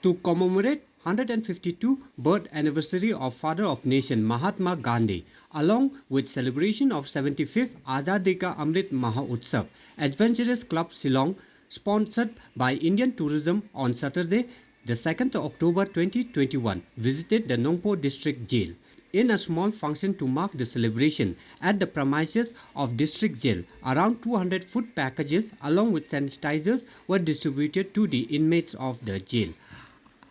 To commemorate 152 birth anniversary of Father of Nation Mahatma Gandhi, along with celebration of 75th Azadi Ka Amrit Mahotsav, Adventurous Club Shillong, sponsored by Indian Tourism on Saturday, the 2nd October 2021, visited the Nongpo District Jail. In a small function to mark the celebration at the premises of District Jail, around 200 food packages along with sanitizers were distributed to the inmates of the jail.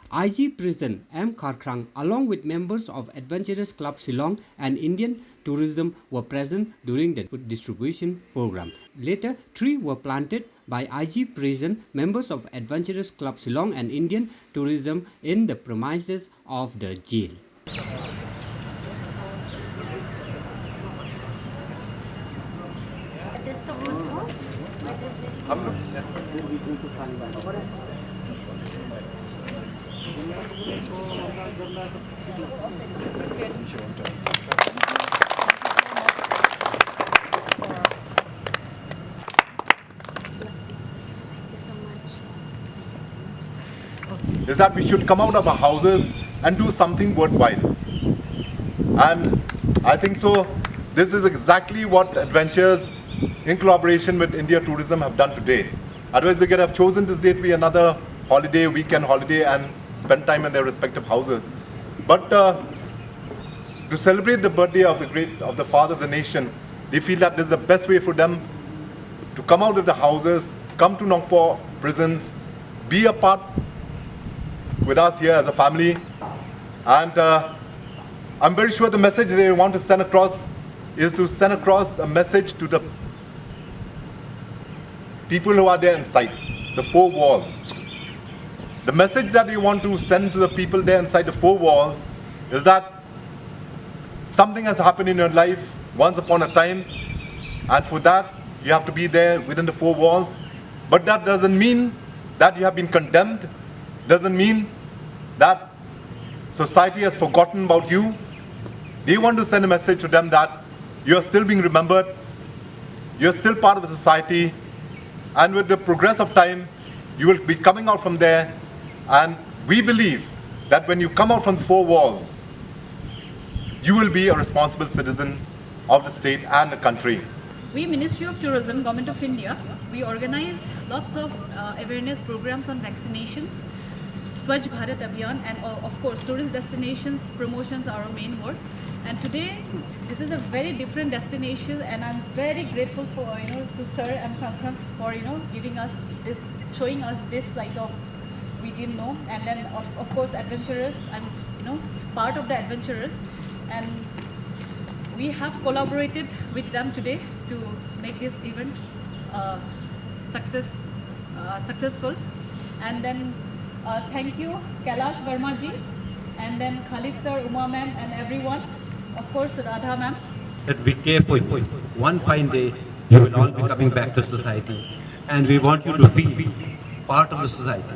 IG Prison M. Kharkrang along with members of Adventurous Club Shillong and Indian Tourism were present during the food distribution program. Later, trees were planted by IG Prison, members of Adventurous Club Shillong and Indian Tourism in the premises of the jail. Is that we should come out of our houses and do something worthwhile. And I think so, this is exactly what Adventures in collaboration with India Tourism have done today. Otherwise we could have chosen this day to be another holiday, weekend holiday, and spend time in their respective houses. But to celebrate the birthday of the father of the nation, they feel that this is the best way for them to come out of the houses, come to Nongpo prisons, be a part with us here as a family. And I'm very sure the message they want to send across is to send across a message to the people who are there inside, the four walls. The message that we want to send to the people there inside the four walls is that something has happened in your life once upon a time, and for that you have to be there within the four walls. But that doesn't mean that you have been condemned, doesn't mean that society has forgotten about you. They want to send a message to them that you are still being remembered, you are still part of the society, and with the progress of time, you will be coming out from there. And we believe that when you come out from the four walls, you will be a responsible citizen of the state and the country. We, Ministry of Tourism, Government of India, we organize lots of awareness programs on vaccinations, Swachh Bharat Abhiyan, and of course tourist destinations promotions are our main work. And today this is a very different destination, and I'm very grateful for to Sir M. Kharkrang for giving us this, showing us this side of we didn't know. And then of course Adventurous, I'm part of the Adventurous, and we have collaborated with them today to make this event successful. And then thank you Kailash Verma ji, and then Khalid sir, Uma ma'am, and everyone, of course Radha ma'am. That we care for you. One fine day you will all be coming back to society, and we want you to feel part of the society.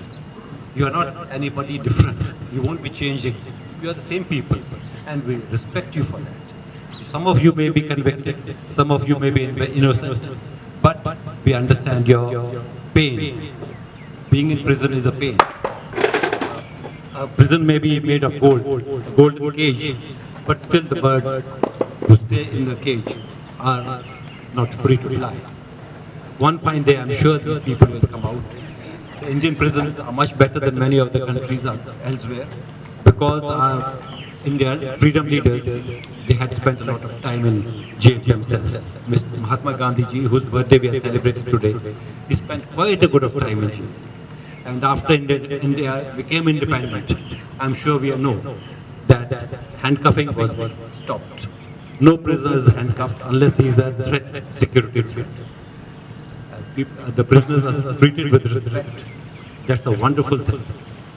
You are not anybody different. You won't be changing. You are the same people, and we respect you for that. Some of you may be convicted, some of you may be innocent, but we understand your pain. Being in prison is a pain. A prison may be made of gold, a golden cage, but still the birds who stay in the cage are not free to fly. One fine day, I'm sure these people will come out. The Indian prisons are much better than many of the countries elsewhere, because our Indian freedom leaders, they had spent a lot of time in jail themselves. Mr. Mahatma Gandhi ji, whose birthday we are celebrating today, he spent quite a good of time in jail. And after India became independent, I'm sure we know that handcuffing was stopped. No prisoner is handcuffed unless he is a threat, security threat. The prisoners are treated with respect. That's a wonderful thing.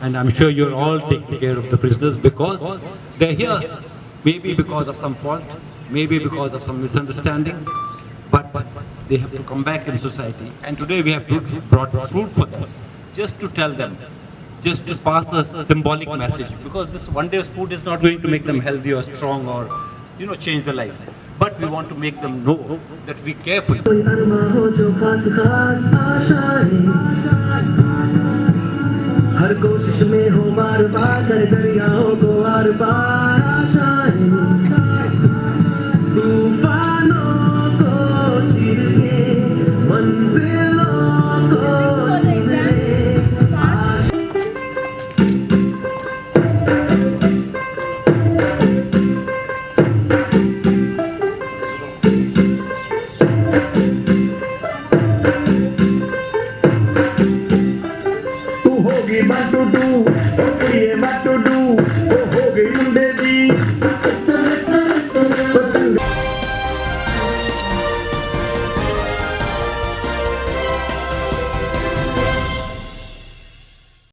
And I'm sure you're all taking care of the prisoners because they're here. Maybe because of some fault, maybe because of some misunderstanding, but they have to come back in society. And today we have brought food for them, just to tell them, just to pass a symbolic message. Because this one day's food is not going to make them healthy or strong or change their lives. But we want to make them know that we care for you. हर कोशिश में हो बार बार कर दरियाओं को are पार